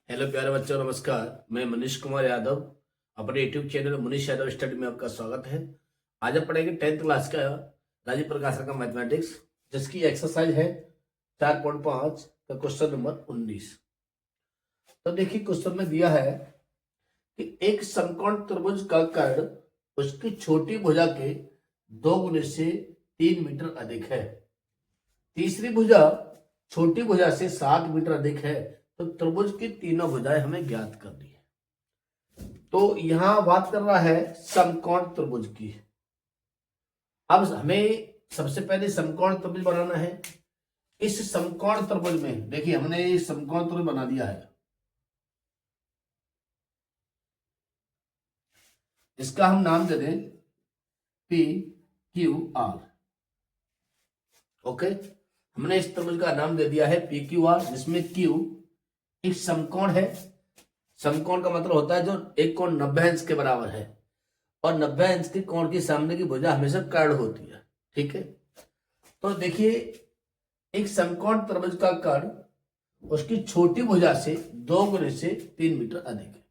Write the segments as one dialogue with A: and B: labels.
A: Hello प्यारे बच्चों, नमस्कार। मैं मनीष कुमार यादव, अपने YouTube channel Manish Yadav study में आपका स्वागत है। आज हम पढ़ेंगे 10th क्लास का राजीव प्रकाश का मैथमेटिक्स, जिसकी एक्सरसाइज है 4.5 का क्वेश्चन नंबर 19। तो देखिए, क्वेश्चन में दिया है कि एक समकोण त्रिभुज का कर्ण उसकी छोटी भुजा के 2 गुने से 3 मीटर अधिक है। तीसरी भुजा छोटी भुजा से 7 मीटर अधिक है। तो त्रिभुज की तीनों भुजाएं हमें ज्ञात करनी है। तो यहां बात कर रहा है समकोण त्रिभुज की। अब हमें सबसे पहले समकोण त्रिभुज बनाना है। इस समकोण त्रिभुज में देखिए, हमने समकोण त्रिभुज बना दिया है। इसका हम नाम दे दें पी क्यू आर। ओके, हमने इस त्रिभुज का नाम दे दिया है पी क्यू आर, जिसमें क्यू एक समकोण है। समकोण का मतलब होता है जो एक कोण 90 अंश के बराबर है, और 90 अंश के कोण के सामने की भुजा हमेशा कर्ण होती है। ठीक है, तो देखिए, एक समकोण त्रिभुज का कर्ण उसकी छोटी भुजा से 2 गुने से 3 मीटर अधिक है।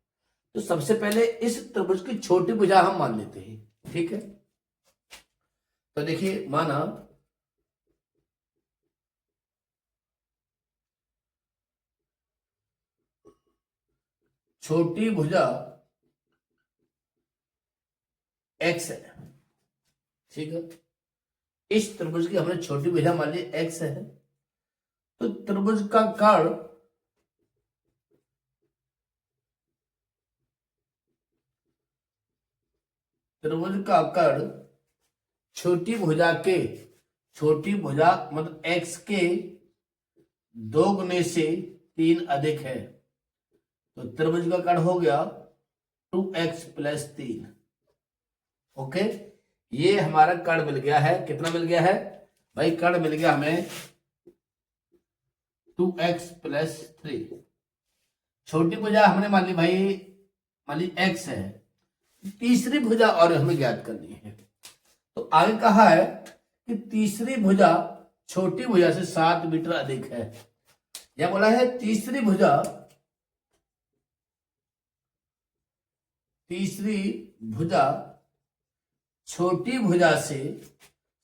A: तो सबसे पहले इस त्रिभुज की छोटी भुजा हम मान लेते हैं। ठीक है, तो देखिए, माना छोटी भुजा x है। ठीक है, इस त्रिभुज की हमने छोटी भुजा मान ली x है। तो त्रिभुज का कर्ण छोटी भुजा मतलब x के 2 गुने से 3 अधिक है। तो त्रिभुज का कर्ण हो गया 2x + 3। ओके, ये हमारा कर्ण मिल गया है। कितना मिल गया है भाई? कर्ण मिल गया हमें 2x + 3। छोटी भुजा हमने मान ली भाई, मान ली x है। तीसरी भुजा और हमें ज्ञात करनी है। तो आगे कहा है कि तीसरी भुजा छोटी भुजा से 7 मीटर अधिक है। यह बोला है तीसरी भुजा छोटी भुजा से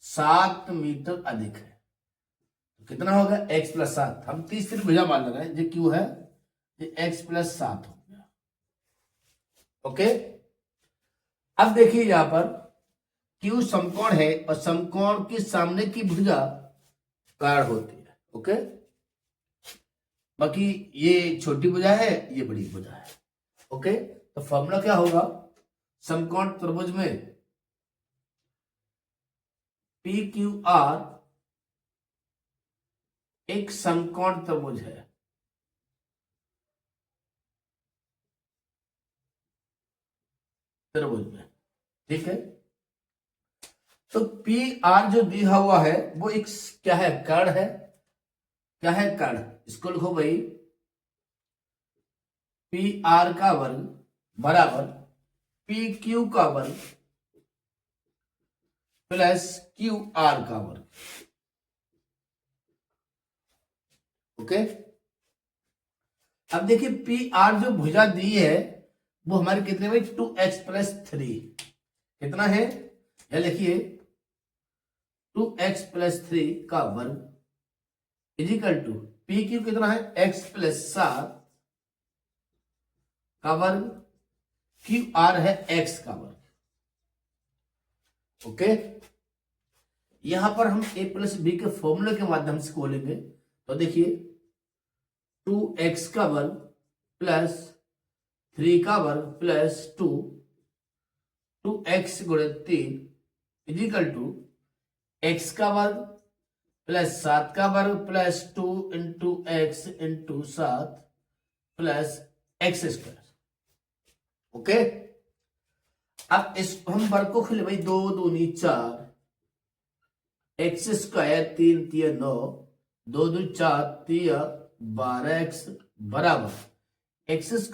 A: 7 मीटर अधिक है। तो कितना होगा? x + 7। हम तीसरी भुजा मान रहे हैं, ये क्यू है, ये x + 7 हो गया। ओके, अब देखिए, यहां पर क्यू समकोण है और समकोण के सामने की भुजा कर्ण होती है। ओके, बाकी ये छोटी भुजा है, ये बड़ी भुजा है। ओके, तो फॉर्मूला क्या होगा? समकोण त्रिभुज में पी क्यू आर एक समकोण त्रिभुज है। त्रिभुज में, ठीक है, तो पी आर जो दिया हुआ है वो एक क्या है? कर्ण है। क्या है? कर्ण। इसको लिखो भाई, पी आर का वर्ग बराबर पी क्यू का वर्ग प्लस क्यू आर का वर्ग। ओके, अब देखिए, पी आर जो भुजा दी है वो हमारे कितने में? 2x + 3। कितना है? यह लिखिए, 2x + 3 का वर्ग इजिकल टू पी क्यू कितना है? x + 7 का वर्ग, क्यू आर है x का वर्ग। ओके, यहां पर हम a + b के फॉर्मूले के माध्यम से खोलेंगे। तो देखिए, 2x का वर्ग प्लस 3 का वर्ग plus 2x × 3 is equal to x का वर्ग प्लस 7 का वर्ग plus 2 × x × 7 plus x²। Okay, अब इस हम वर्ग को खोले भाई, 2 दूनी 4, x² 3 × 9, 2 दूनी 4, 3 12x बराबर x²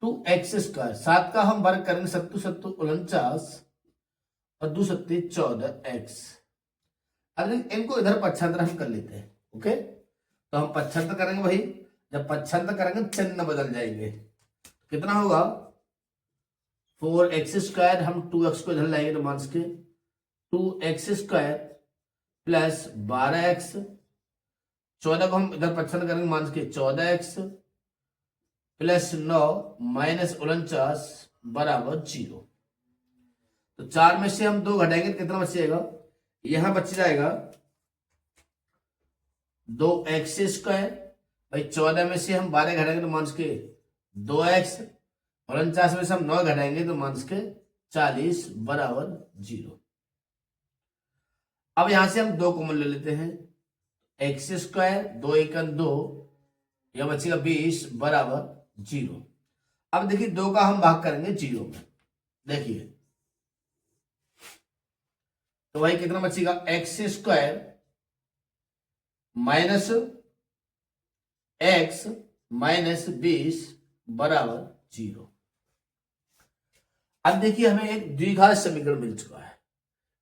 A: 2x²। 7 का हम वर्ग करेंगे 7 7 49 और 2 7 14x। अब इनको इधर पक्षांतर हम कर लेते हैं। ओके, तो हम पच्छांतर करेंगे भाई, जब पच्छांतर करेंगे चिन्ह बदल जाएंगे। कितना होगा 4x², हम 2x को इधर लाएंगे तो माइनस के 2x² प्लस 12x, 14 को हम इधर पच्छांतर करेंगे माइनस के 14x प्लस 9 माइनस 49 बराबर 0। तो 4 में से हम 2 घटाएंगे तो कितना बच जाएगा, यहां बच जाएगा 2x²। भाई 14 में से हम 12 घटाएंगे तो माइनस के 2x, 49 में से हम 9 घटाएंगे तो माइनस के 40 बराबर 0। अब यहां से हम 2 कॉमन ले लेते हैं, x², 2 × 2, यह बचेगा 20 बराबर 0। अब देखिए 2 का हम भाग करेंगे 0 में, देखिए तो भाई कितना बचेगा x² माइनस x माइनस 20 बराबर 0। अब देखिए हमें एक द्विघात समीकरण मिल चुका है।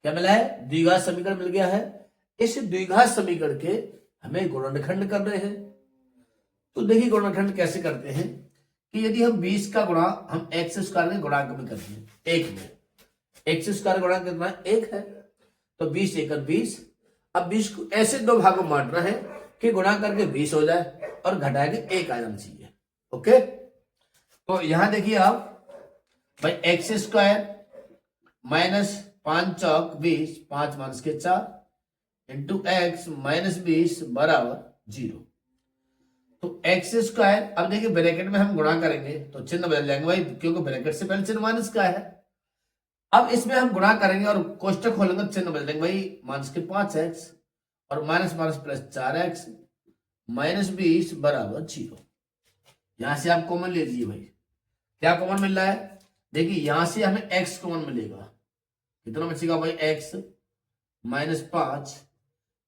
A: क्या मिला है, द्विघात समीकरण मिल गया है। इस द्विघात समीकरण के हमें गुणनखंड कर रहे हैं। तो देखिए गुणनखंड कैसे करते हैं कि यदि हम 20 का गुणा हम x² के गुणांक में करते हैं, 1 में x² गुणांक कितना 1 है, तो 20 × 20। अब 20 को ऐसे 2 भागों में बांटना है कि गुणा करके 20 हो जाए और घटा के 1 आ जाना चाहिए। ओके, तो यहां देखिए आप भाई x² माइनस 5 चौक 20, 5 माइनस के 4 इंटू x माइनस 20 बराबर 0। तो x², अब देखिए ब्रैकेट में हम गुणा करेंगे तो चिन्ह बदल जाएंगे भाई, क्योंकि ब्रैकेट से पहले चिन्ह माइनस का है। अब इसमें हम गुणा करेंगे और कोष्टक खोलेंगे तो चिन्ह बदल जाएंगे भाई, माइनस के 5x और minus minus plus 4x minus 20 बराबर 0। यहां से आप कॉमन ले लीजिए भाई, क्या कॉमन मिल रहा है, देखिए यहां से हमें x कॉमन मिलेगा, कितना बचेगा भाई x माइनस 5,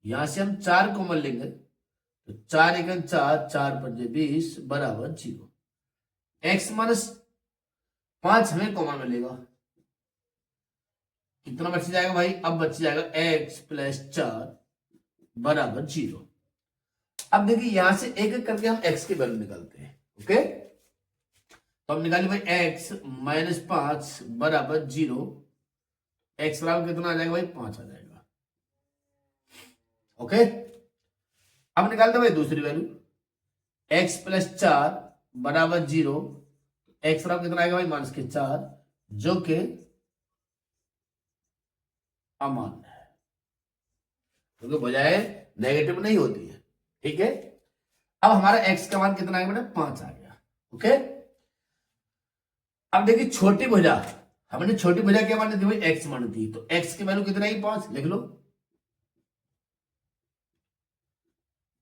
A: यहां से हम 4 कॉमन लेंगे तो 4 × 4, 4 × 5 20 बराबर 0। x माइनस 5 हमें कॉमन मिलेगा, कितना बच जाएगा भाई, अब बच जाएगा x प्लस 4 बराबर 0। अब देखिए यहां से एक एक करके हम x की वैल्यू निकालते हैं। ओके, तो हम निकालिए भाई x माइनस 5 बराबर 0, x बराबर कितना आ जाएगा भाई 5 आ जाएगा। ओके, अब निकालते भाई दूसरी वैल्यू, x प्लस 4 बराबर 0, x बराबर कितना आएगा भाई माइनस के 4, जो कि अमान्य है, क्योंकि बजाय नेगेटिव नहीं होती है। ठीक है, अब हमारा x का मान कितना आएगा बेटा 5 आ गया। ओके, अब देखिए छोटी भुजा, हमने छोटी भुजा क्या मानी थी भाई, x मानी थी, तो x की वैल्यू कितना है 5, लिख लो।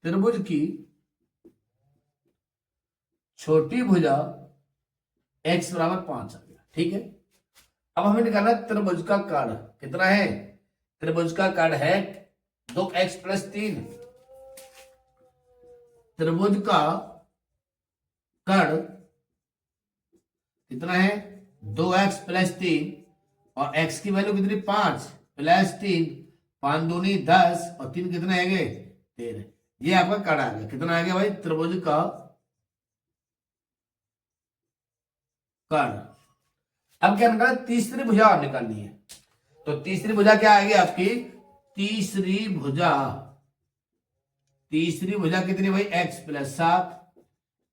A: त्रिभुज की छोटी भुजा x बराबर 5 आ गया। ठीक है, अब हमें निकालना त्रिभुज का काट, कितना है, त्रिभुज का काट है 2x प्लस 3। त्रिभुज का कर्ण कितना है 2x प्लस 3 और x की वैल्यू कितनी 5 प्लस 3, 5 दूनी 10 और 3 कितने आएंगे 13। ये आपका कर्ण आ गया, कितना आ गया भाई त्रिभुज का कर्ण। अब क्या निकालना, तीसरी भुजा और निकालनी है, तो तीसरी भुजा क्या आएगी आपकी, तीसरी भुजा कितनी भाई x प्लस 7,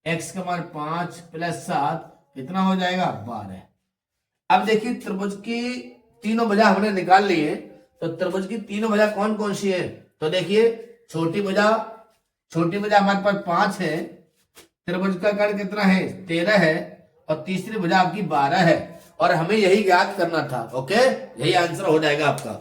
A: x का मान 5 प्लस 7 कितना हो जाएगा 12। अब देखिए त्रिभुज की तीनों भुजा हमने निकाल ली है, तो त्रिभुज की तीनों भुजा कौन कौन सी है, तो देखिए छोटी भुजा हमारे पास 5 है, त्रिभुज का कर्ण कितना है 13 है और तीसरी भुजा आपकी 12 है, और हमें यही ज्ञात करना था। ओके, यही आंसर हो जाएगा आपका।